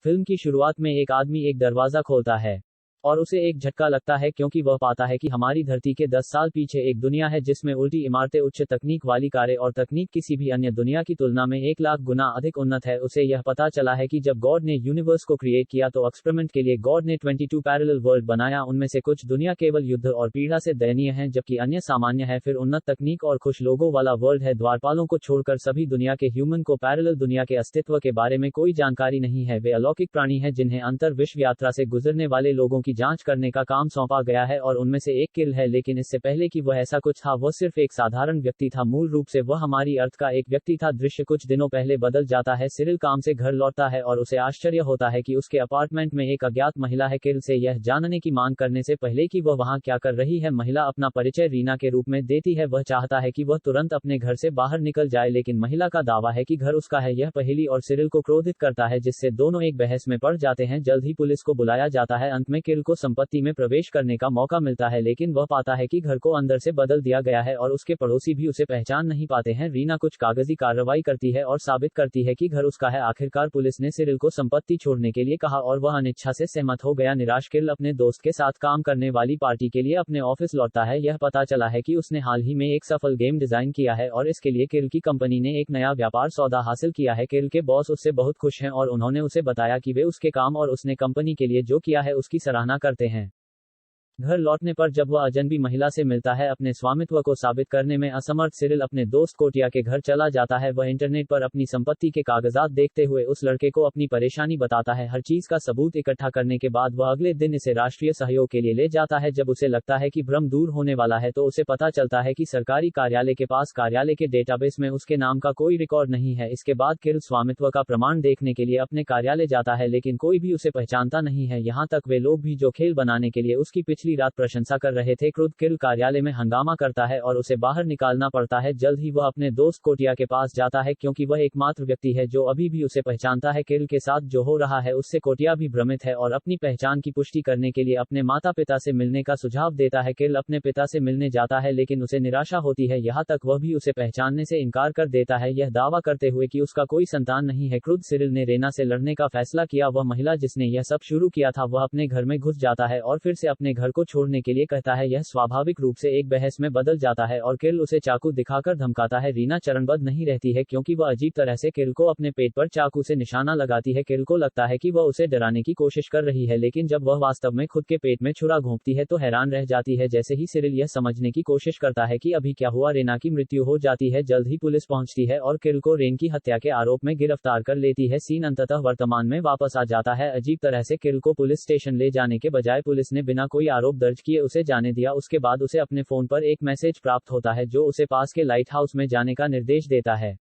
Film की शुरुआत में एक आदमी एक दरवाजा खोलता है और उसे एक झटका लगता है क्योंकि वह पाता है कि हमारी धरती के 10 साल पीछे एक दुनिया है जिसमें उल्टी इमारतें, उच्च तकनीक वाली कारें और तकनीक किसी भी अन्य दुनिया की तुलना में 1 लाख गुना अधिक उन्नत है। उसे यह पता चला है कि जब गॉड ने यूनिवर्स को क्रिएट किया तो एक्सपेरिमेंट के लिए गॉड ने 22 पैरेलल वर्ल्ड बनाया। उनमें से कुछ दुनिया केवल युद्ध और पीड़ा से दयनीय है जबकि अन्य सामान्य है। फिर उन्नत तकनीक और खुश लोगों वाला वर्ल्ड है। द्वारपालों को छोड़कर सभी दुनिया के ह्यूमन को पैरेलल दुनिया के अस्तित्व के बारे में कोई जानकारी नहीं है। वे अलौकिक प्राणी हैं जिन्हें अंतर विश्व यात्रा से गुजरने वाले लोगों की जांच करने का काम सौंपा गया है और उनमें से एक किल है। लेकिन इससे पहले कि वह ऐसा कुछ था, वह सिर्फ एक साधारण व्यक्ति था। मूल रूप से वह हमारी अर्थ का एक व्यक्ति था। दृश्य कुछ दिनों पहले बदल जाता है। सिरिल काम से घर लौटता है और उसे आश्चर्य होता है कि उसके अपार्टमेंट में एक अज्ञात महिला है। किल से यह जानने की मांग करने से पहले कि वह वहां क्या कर रही है, महिला अपना परिचय रीना के रूप में देती है। वह चाहता है कि वह तुरंत अपने घर से बाहर निकल जाए लेकिन महिला का दावा है कि घर उसका है। यह पहेली और सिरिल को क्रोधित करता है जिससे दोनों एक बहस में पड़ जाते हैं। जल्द ही पुलिस को बुलाया जाता है। अंत में किल को संपत्ति में प्रवेश करने का मौका मिलता है लेकिन वह पाता है कि घर को अंदर से बदल दिया गया है और उसके पड़ोसी भी उसे पहचान नहीं पाते हैं। रीना कुछ कागजी कार्रवाई करती है और साबित करती है कि घर उसका है। आखिरकार पुलिस ने सिरिल को संपत्ति छोड़ने के लिए कहा और वह अनिच्छा से सहमत हो गया। निराश किल अपने दोस्त के साथ काम करने वाली पार्टी के लिए अपने ऑफिस लौटता है। यह पता चला है कि उसने हाल ही में एक सफल गेम डिजाइन किया है और इसके लिए किल की कंपनी ने एक नया व्यापार सौदा हासिल किया है। किल के बॉस उससे बहुत खुश हैं और उन्होंने उसे बताया कि वे उसके काम और उसने कंपनी के लिए जो किया है उसकी सराहना करते हैं। घर लौटने पर जब वह अजनबी महिला से मिलता है, अपने स्वामित्व को साबित करने में असमर्थ सिरिल अपने दोस्त कोटिया के घर चला जाता है। वह इंटरनेट पर अपनी संपत्ति के कागजात देखते हुए उस लड़के को अपनी परेशानी बताता है। हर चीज का सबूत इकट्ठा करने के बाद वह अगले दिन इसे राष्ट्रीय सहयोग के लिए ले जाता है। जब उसे लगता है कि भ्रम दूर होने वाला है तो उसे पता चलता है कि सरकारी कार्यालय के पास कार्यालय के डेटाबेस में उसके नाम का कोई रिकॉर्ड नहीं है। इसके बाद किल स्वामित्व का प्रमाण देखने के लिए अपने कार्यालय जाता है लेकिन कोई भी उसे पहचानता नहीं है, यहाँ तक वे लोग भी जो खेल बनाने के लिए उसकी पिछली रात प्रशंसा कर रहे थे। क्रुद्ध किल कार्यालय में हंगामा करता है और उसे बाहर निकालना पड़ता है। जल्द ही वह अपने दोस्त कोटिया के पास जाता है क्योंकि वह एकमात्र व्यक्ति है जो अभी भी उसे पहचानता है। किल के साथ जो हो रहा है उससे कोटिया भी भ्रमित है और अपनी पहचान की पुष्टि करने के लिए अपने माता पिता से मिलने का सुझाव देता है। किल अपने पिता से मिलने जाता है लेकिन उसे निराशा होती है, यहाँ तक वह भी उसे पहचानने से इनकार कर देता है, यह दावा करते हुए कि उसका कोई संतान नहीं है। क्रुद्ध सिरिल ने रेना से लड़ने का फैसला किया। वह महिला जिसने यह सब शुरू किया था वह अपने घर में घुस जाता है और फिर से अपने घर को छोड़ने के लिए कहता है। यह स्वाभाविक रूप से एक बहस में बदल जाता है और किल उसे चाकू दिखाकर धमकाता है। रीना चरणबद्ध नहीं रहती है क्योंकि वह अजीब तरह से किल को अपने पेट पर चाकू से निशाना लगाती है। किल को लगता है कि वह उसे डराने की कोशिश कर रही है लेकिन जब वह वास्तव में खुद के पेट में छुरा घोंपती है तो हैरान रह जाती है। जैसे ही सिरिल यह समझने की कोशिश करता है कि अभी क्या हुआ, रेना की मृत्यु हो जाती है। जल्द ही पुलिस पहुंचती है और किल को रेन की हत्या के आरोप में गिरफ्तार कर लेती है। सीन अंततः वर्तमान में वापस आ जाता है। अजीब तरह से किल को पुलिस स्टेशन ले जाने के बजाय पुलिस ने बिना कोई आरोप दर्ज किए उसे जाने दिया। उसके बाद उसे अपने फोन पर एक मैसेज प्राप्त होता है जो उसे पास के लाइट हाउस में जाने का निर्देश देता है।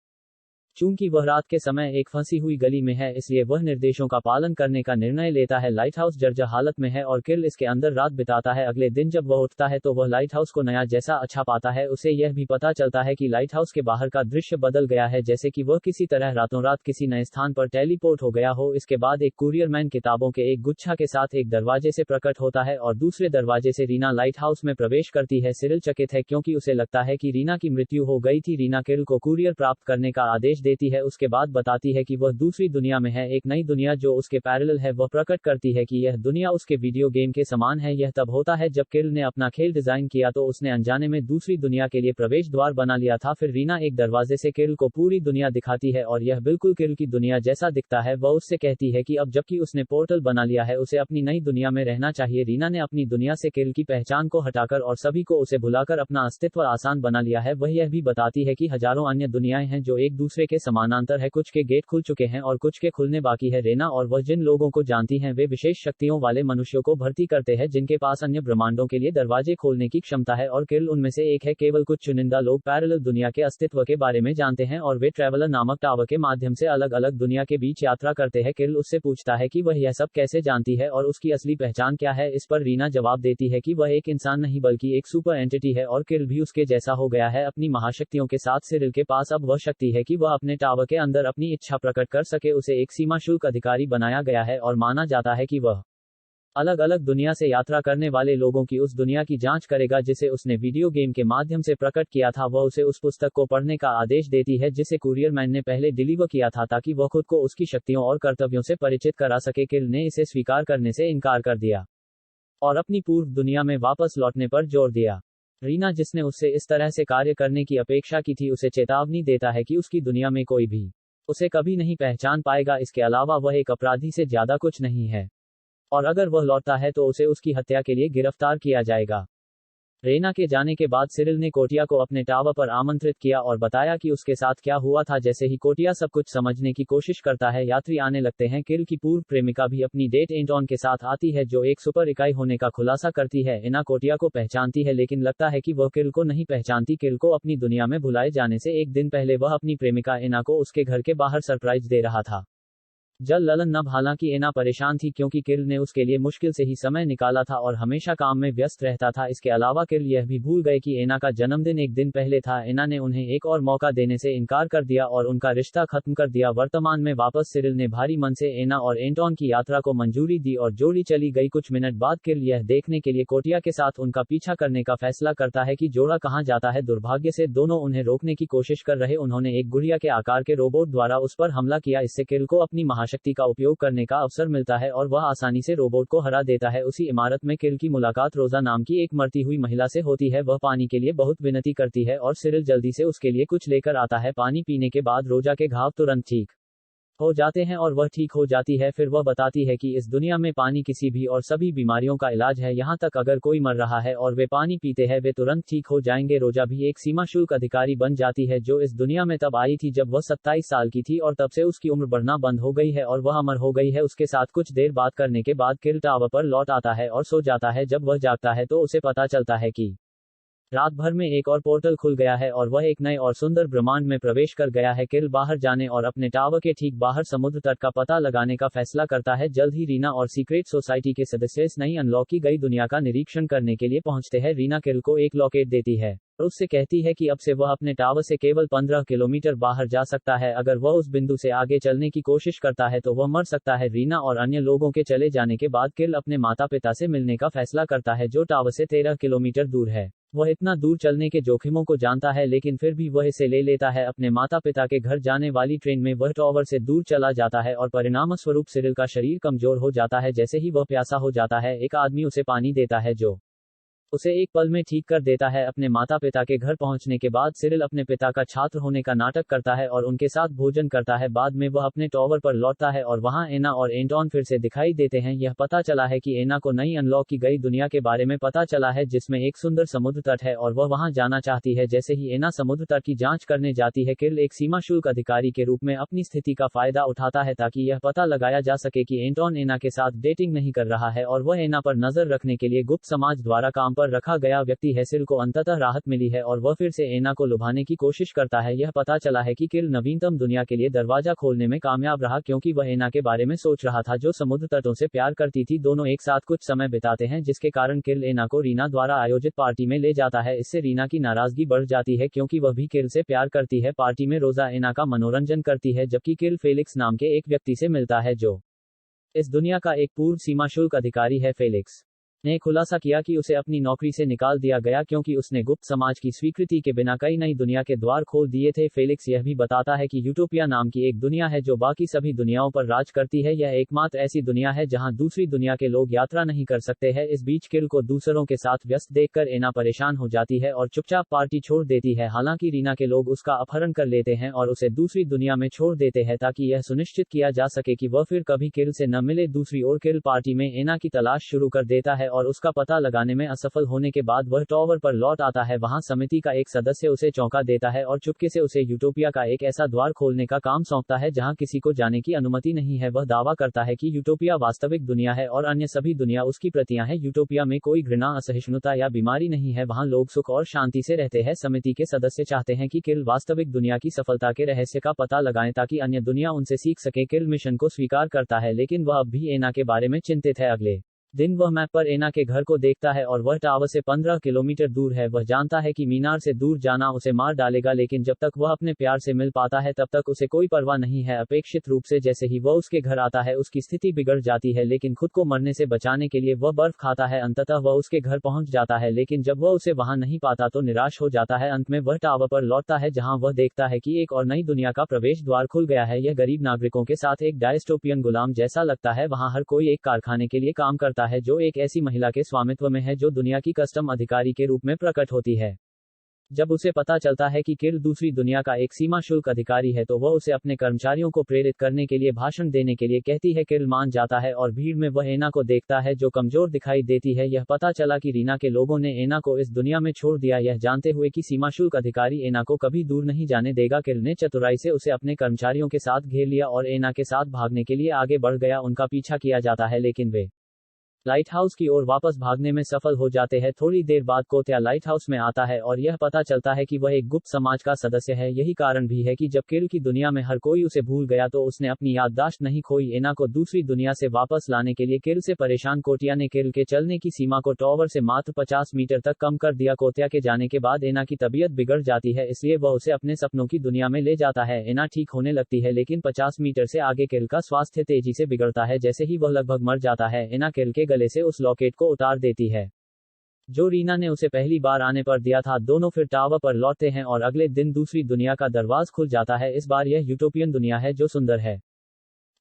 चूंकि वह रात के समय एक फंसी हुई गली में है इसलिए वह निर्देशों का पालन करने का निर्णय लेता है। लाइट हाउस जर्जर हालत में है और किल इसके अंदर रात बिताता है। अगले दिन जब वह उठता है तो वह लाइट हाउस को नया जैसा अच्छा पाता है। उसे यह भी पता चलता है कि लाइट हाउस के बाहर का दृश्य बदल गया है, जैसे कि वह किसी तरह रातों रात किसी नए स्थान पर टेलीपोर्ट हो गया हो। इसके बाद एक कुरियरमैन किताबों के एक गुच्छा के साथ एक दरवाजे से प्रकट होता है और दूसरे दरवाजे से रीना लाइट हाउस में प्रवेश करती है। सिरिल चकित है क्योंकि उसे लगता है कि रीना की मृत्यु हो गई थी। रीना किल को कुरियर प्राप्त करने का आदेश देती है। उसके बाद बताती है कि वह दूसरी दुनिया में है, एक नई दुनिया जो उसके पैरेलल है। वह प्रकट करती है कि यह दुनिया उसके वीडियो गेम के समान है। यह तब होता है जब किल ने अपना खेल डिजाइन किया तो उसने अनजाने में दूसरी दुनिया के लिए प्रवेश द्वार बना लिया था। फिर रीना एक दरवाजे से किल को पूरी दुनिया दिखाती है और यह बिल्कुल किल की दुनिया जैसा दिखता है। वह उससे कहती है कि अब जबकि उसने पोर्टल बना लिया है उसे अपनी नई दुनिया में रहना चाहिए। रीना ने अपनी दुनिया से किल की पहचान को हटाकर और सभी को उसे भुलाकर अपना अस्तित्व आसान बना लिया है। वह यह भी बताती है कि हजारों अन्य दुनियाएं हैं जो एक दूसरे के समानांतर है। कुछ के गेट खुल चुके हैं और कुछ के खुलने बाकी है। रेना और वह जिन लोगों को जानती हैं वे विशेष शक्तियों वाले मनुष्यों को भर्ती करते हैं जिनके पास अन्य ब्रह्मांडों के लिए दरवाजे खोलने की क्षमता है और किल उनमें से एक है। केवल कुछ चुनिंदा लोग पैरेलल दुनिया के अस्तित्व के बारे में जानते हैं और वे ट्रैवलर नामक टावर के माध्यम से अलग अलग दुनिया के बीच यात्रा करते हैं। किल उससे पूछता है कि वह यह सब कैसे जानती है और उसकी असली पहचान क्या है। इस पर रीना जवाब देती है कि वह एक इंसान नहीं बल्कि एक सुपर एंटिटी है और किल भी उसके जैसा हो गया है अपनी महाशक्तियों के साथ। सिरिल के पास अब वह शक्ति है कि वह अपने टावर के अंदर अपनी इच्छा प्रकट कर सके। उसे एक सीमा शुल्क अधिकारी बनाया गया है और माना जाता है कि वह अलग अलग दुनिया से यात्रा करने वाले लोगों की उस दुनिया की जांच करेगा जिसे उसने वीडियो गेम के माध्यम से प्रकट किया था। वह उसे उस पुस्तक को पढ़ने का आदेश देती है जिसे कुरियर मैन ने पहले डिलीवर किया था ताकि वह खुद को उसकी शक्तियों और कर्तव्यों से परिचित करा सके। किल ने इसे स्वीकार करने से इनकार कर दिया और अपनी पूर्व दुनिया में वापस लौटने पर जोर दिया। रीना, जिसने उससे इस तरह से कार्य करने की अपेक्षा की थी, उसे चेतावनी देता है कि उसकी दुनिया में कोई भी उसे कभी नहीं पहचान पाएगा। इसके अलावा वह एक अपराधी से ज्यादा कुछ नहीं है और अगर वह लौटता है तो उसे उसकी हत्या के लिए गिरफ्तार किया जाएगा। रेना के जाने के बाद सिरिल ने कोटिया को अपने टावर पर आमंत्रित किया और बताया कि उसके साथ क्या हुआ था। जैसे ही कोटिया सब कुछ समझने की कोशिश करता है, यात्री आने लगते हैं। किल की पूर्व प्रेमिका भी अपनी डेट एंटोन के साथ आती है जो एक सुपर इकाई होने का खुलासा करती है। एना कोटिया को पहचानती है लेकिन लगता है कि वह किल को नहीं पहचानती। किल को अपनी दुनिया में भुलाए जाने से एक दिन पहले वह अपनी प्रेमिका एना को उसके घर के बाहर सरप्राइज दे रहा था। जल ललन नब, हालांकि एना परेशान थी क्योंकि किल ने उसके लिए मुश्किल से ही समय निकाला था और हमेशा काम में व्यस्त रहता था। इसके अलावा किल यह भी भूल गए कि एना का जन्मदिन एक दिन पहले था। एना ने उन्हें एक और मौका देने से इनकार कर दिया और उनका रिश्ता खत्म कर दिया। वर्तमान में वापस सिरिल ने भारी मन से एना और एंटोन की यात्रा को मंजूरी दी और जोड़ी चली गई। कुछ मिनट बाद किल यह देखने के लिए कोटिया के साथ उनका पीछा करने का फैसला करता है कि जोड़ा कहां जाता है। दुर्भाग्य से दोनों उन्हें रोकने की कोशिश कर रहे उन्होंने एक गुड़िया के आकार के रोबोट द्वारा उस पर हमला किया। इससे किल को अपनी महाशक्ति का उपयोग करने का अवसर मिलता है और वह आसानी से रोबोट को हरा देता है। उसी इमारत में किल की मुलाकात रोजा नाम की एक मरती हुई महिला से होती है। वह पानी के लिए बहुत विनती करती है और सिरिल जल्दी से उसके लिए कुछ लेकर आता है। पानी पीने के बाद रोजा के घाव तुरंत ठीक हो जाते हैं और वह ठीक हो जाती है। फिर वह बताती है कि इस दुनिया में पानी किसी भी और सभी बीमारियों का इलाज है। यहाँ तक अगर कोई मर रहा है और वे पानी पीते हैं वे तुरंत ठीक हो जाएंगे। रोजा भी एक सीमा शुल्क अधिकारी बन जाती है जो इस दुनिया में तब आई थी जब वह 27 साल की थी और तब से उसकी उम्र बढ़ना बंद हो गई है और वह अमर हो गई है। उसके साथ कुछ देर बात करने के बाद किल टावर पर लौट आता है और सो जाता है। जब वह जागता है तो उसे पता चलता है कि रात भर में एक और पोर्टल खुल गया है और वह एक नए और सुंदर ब्रह्मांड में प्रवेश कर गया है। किल बाहर जाने और अपने टावर के ठीक बाहर समुद्र तट का पता लगाने का फैसला करता है। जल्द ही रीना और सीक्रेट सोसाइटी के सदस्य इस नई अनलॉक की गई दुनिया का निरीक्षण करने के लिए पहुंचते हैं। रीना किल को एक लॉकेट देती है और उससे कहती है कि अब से वह अपने टावर से केवल 15 किलोमीटर बाहर जा सकता है। अगर वह उस बिंदु से आगे चलने की कोशिश करता है तो वह मर सकता है। रीना और अन्य लोगों के चले जाने के बाद किल अपने माता पिता से मिलने का फैसला करता है जो टावर से 13 किलोमीटर दूर है। वह इतना दूर चलने के जोखिमों को जानता है लेकिन फिर भी वह इसे ले लेता है। अपने माता पिता के घर जाने वाली ट्रेन में वह टावर से दूर चला जाता है और परिणामस्वरूप सिरिल का शरीर कमजोर हो जाता है। जैसे ही वह प्यासा हो जाता है एक आदमी उसे पानी देता है जो उसे एक पल में ठीक कर देता है। अपने माता पिता के घर पहुंचने के बाद सिरिल अपने पिता का छात्र होने का नाटक करता है और उनके साथ भोजन करता है। बाद में वह अपने टावर पर लौटता है और वहां एना और एंटोन फिर से दिखाई देते हैं। यह पता चला है कि एना को नई अनलॉक की गई दुनिया के बारे में पता चला है जिसमें एक सुंदर समुद्र तट है और वह वहां जाना चाहती है। जैसे ही एना समुद्र तट की जांच करने जाती है, किल एक सीमा शुल्क अधिकारी के रूप में अपनी स्थिति का फायदा उठाता है ताकि यह पता लगाया जा सके कि एंटोन एना के साथ डेटिंग नहीं कर रहा है और वह एना पर नजर रखने के लिए गुप्त समाज द्वारा काम पर रखा गया व्यक्ति है। सिल को अंततः राहत मिली है और वह फिर से एना को लुभाने की कोशिश करता है। यह पता चला है कि किल नवीनतम दुनिया के लिए दरवाजा खोलने में कामयाब रहा क्योंकि वह एना के बारे में सोच रहा था जो समुद्र तटों से प्यार करती थी। दोनों एक साथ कुछ समय बिताते हैं जिसके कारण किल एना को रीना द्वारा आयोजित पार्टी में ले जाता है। इससे रीना की नाराजगी बढ़ जाती है क्योंकि वह भी किल से प्यार करती है। पार्टी में रोजा एना का मनोरंजन करती है जबकि किल फेलिक्स नाम के एक व्यक्ति से मिलता है जो इस दुनिया का एक पूर्व सीमा शुल्क अधिकारी है। फेलिक्स ने खुलासा किया कि उसे अपनी नौकरी से निकाल दिया गया क्योंकि उसने गुप्त समाज की स्वीकृति के बिना कई नई दुनिया के द्वार खोल दिए थे। फेलिक्स यह भी बताता है कि यूटोपिया नाम की एक दुनिया है जो बाकी सभी दुनियाओं पर राज करती है। यह एकमात्र ऐसी दुनिया है जहां दूसरी दुनिया के लोग यात्रा नहीं कर सकते हैं। इस बीच किल को दूसरों के साथ व्यस्त देखकर एना परेशान हो जाती है और चुपचाप पार्टी छोड़ देती है। हालांकि रीना के लोग उसका अपहरण कर लेते हैं और उसे दूसरी दुनिया में छोड़ देते हैं ताकि यह सुनिश्चित किया जा सके कि वह फिर कभी किल से न मिले। दूसरी ओर किल पार्टी में एना की तलाश शुरू कर देता है और उसका पता लगाने में असफल होने के बाद वह टावर पर लौट आता है। वहां समिति का एक सदस्य उसे चौंका देता है और चुपके से उसे यूटोपिया का एक ऐसा द्वार खोलने का काम सौंपता है जहां किसी को जाने की अनुमति नहीं है। वह दावा करता है कि यूटोपिया वास्तविक दुनिया है और अन्य सभी दुनिया उसकी प्रतियां हैं। यूटोपिया में कोई घृणा, असहिष्णुता या बीमारी नहीं है। वहां लोग सुख और शांति से रहते हैं। समिति के सदस्य चाहते हैं कि किल वास्तविक दुनिया की सफलता के रहस्य का पता लगाएं ताकि अन्य दुनिया उनसे सीख सके। किल मिशन को स्वीकार करता है लेकिन वह अब भी एना के बारे में चिंतित है। अगले दिन वह मैप पर एना के घर को देखता है और वह टावर से 15 किलोमीटर दूर है। वह जानता है कि मीनार से दूर जाना उसे मार डालेगा, लेकिन जब तक वह अपने प्यार से मिल पाता है तब तक उसे कोई परवाह नहीं है। अपेक्षित रूप से जैसे ही वह उसके घर आता है उसकी स्थिति बिगड़ जाती है, लेकिन खुद को मरने से बचाने के लिए वह बर्फ खाता है। अंततः वह उसके घर पहुंच जाता है, लेकिन जब वह उसे वहां नहीं पाता तो निराश हो जाता है। अंत में वह टावर पर लौटता है जहां वह देखता है कि एक और नई दुनिया का प्रवेश द्वार खुल गया है। यह गरीब नागरिकों के साथ एक डायस्टोपियन गुलाम जैसा लगता है। वहां हर कोई एक कारखाने के लिए काम करता है जो एक ऐसी महिला के स्वामित्व में है जो दुनिया की कस्टम अधिकारी के रूप में प्रकट होती है। जब उसे पता चलता है कि किर्ल दूसरी दुनिया का एक सीमा शुल्क अधिकारी है तो वह उसे अपने कर्मचारियों को प्रेरित करने के लिए भाषण देने के लिए कहती है। किर्ल मान जाता है और भीड़ में वह एना को देखता है जो कमजोर दिखाई देती है। यह पता चला कि रीना के लोगों ने एना को इस दुनिया में छोड़ दिया, यह जानते हुए कि सीमा शुल्क अधिकारी एना को कभी दूर नहीं जाने देगा। किर्ल ने चतुराई से उसे अपने कर्मचारियों के साथ घेर लिया और एना के साथ भागने के लिए आगे बढ़ गया। उनका पीछा किया जाता है लेकिन वे लाइट हाउस की ओर वापस भागने में सफल हो जाते हैं। थोड़ी देर बाद कोत्या लाइट हाउस में आता है और यह पता चलता है कि वह एक गुप्त समाज का सदस्य है। यही कारण भी है कि जब किर्ल की दुनिया में हर कोई उसे भूल गया तो उसने अपनी याददाश्त नहीं खोई। एना को दूसरी दुनिया से वापस लाने के लिए किर्ल से परेशान कोटिया ने किर्ल के चलने की सीमा को टॉवर से मात्र 50 मीटर तक कम कर दिया। कोत्या के जाने के बाद एना की तबीयत बिगड़ जाती है, इसलिए वह उसे अपने सपनों की दुनिया में ले जाता है। एना ठीक होने लगती है, लेकिन 50 मीटर से आगे किर्ल का स्वास्थ्य तेजी से बिगड़ता है। जैसे ही वह लगभग मर जाता है, एना किर्ल के गले से उस लॉकेट को उतार देती है जो रीना ने उसे पहली बार आने पर दिया था। दोनों फिर टावर पर लौटते हैं और अगले दिन दूसरी दुनिया का दरवाज खुल जाता है। इस बार यह यूटोपियन दुनिया है जो सुंदर है,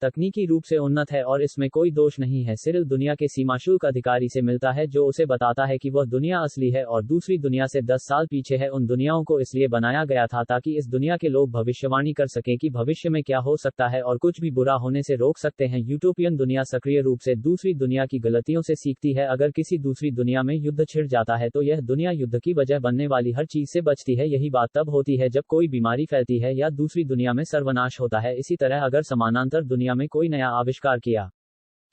तकनीकी रूप से उन्नत है और इसमें कोई दोष नहीं है। सिरिल दुनिया के सीमा शुल्क अधिकारी से मिलता है जो उसे बताता है कि वह दुनिया असली है और दूसरी दुनिया से 10 साल पीछे है। उन दुनियाओं को इसलिए बनाया गया था ताकि इस दुनिया के लोग भविष्यवाणी कर सकें कि भविष्य में क्या हो सकता है और कुछ भी बुरा होने से रोक सकते हैं। यूटोपियन दुनिया सक्रिय रूप से दूसरी दुनिया की गलतियों से सीखती है। अगर किसी दूसरी दुनिया में युद्ध छिड़ जाता है तो यह दुनिया युद्ध की वजह बनने वाली हर चीज से बचती है। यही बात तब होती है जब कोई बीमारी फैलती है या दूसरी दुनिया में सर्वनाश होता है। इसी तरह अगर समानांतर दुनिया में कोई नया आविष्कार किया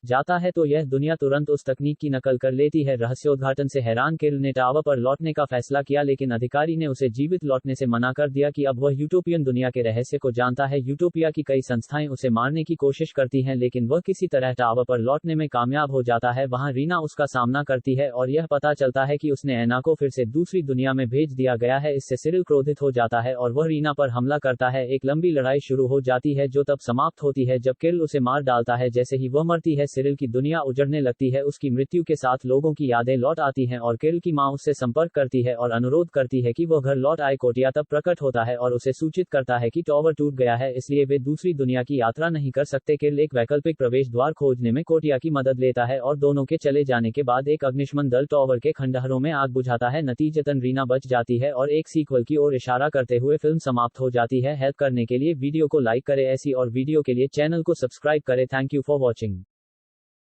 जाता है तो यह दुनिया तुरंत उस तकनीक की नकल कर लेती है। रहस्योद्घाटन से हैरान किर्ल ने टावर पर लौटने का फैसला किया, लेकिन अधिकारी ने उसे जीवित लौटने से मना कर दिया कि अब वह यूटोपियन दुनिया के रहस्य को जानता है। यूटोपिया की कई संस्थाएं उसे मारने की कोशिश करती हैं, लेकिन वह किसी तरह टावर पर लौटने में कामयाब हो जाता है। वहां रीना उसका सामना करती है और यह पता चलता है कि उसने एना को फिर से दूसरी दुनिया में भेज दिया गया है। इससे सिरिल क्रोधित हो जाता है और वह रीना पर हमला करता है। एक लंबी लड़ाई शुरू हो जाती है जो तब समाप्त होती है जब किर्ल उसे मार डालता है। जैसे ही वह मरती है, सिरिल की दुनिया उजड़ने लगती है। उसकी मृत्यु के साथ लोगों की यादें लौट आती हैं और किर्ल की मां उससे संपर्क करती है और अनुरोध करती है कि वह घर लौट आए। कोटिया तब प्रकट होता है और उसे सूचित करता है कि टावर टूट गया है, इसलिए वे दूसरी दुनिया की यात्रा नहीं कर सकते। किर्ल एक वैकल्पिक प्रवेश द्वार खोजने में कोटिया की मदद लेता है और दोनों के चले जाने के बाद एक अग्निशमन दल टावर के खंडहरों में आग बुझाता है। नतीजतन रीना बच जाती है और एक सीक्वल की ओर इशारा करते हुए फिल्म समाप्त हो जाती है। हेल्प करने के लिए वीडियो को लाइक करें, ऐसी और वीडियो के लिए चैनल को सब्सक्राइब करें। Thank you for watching.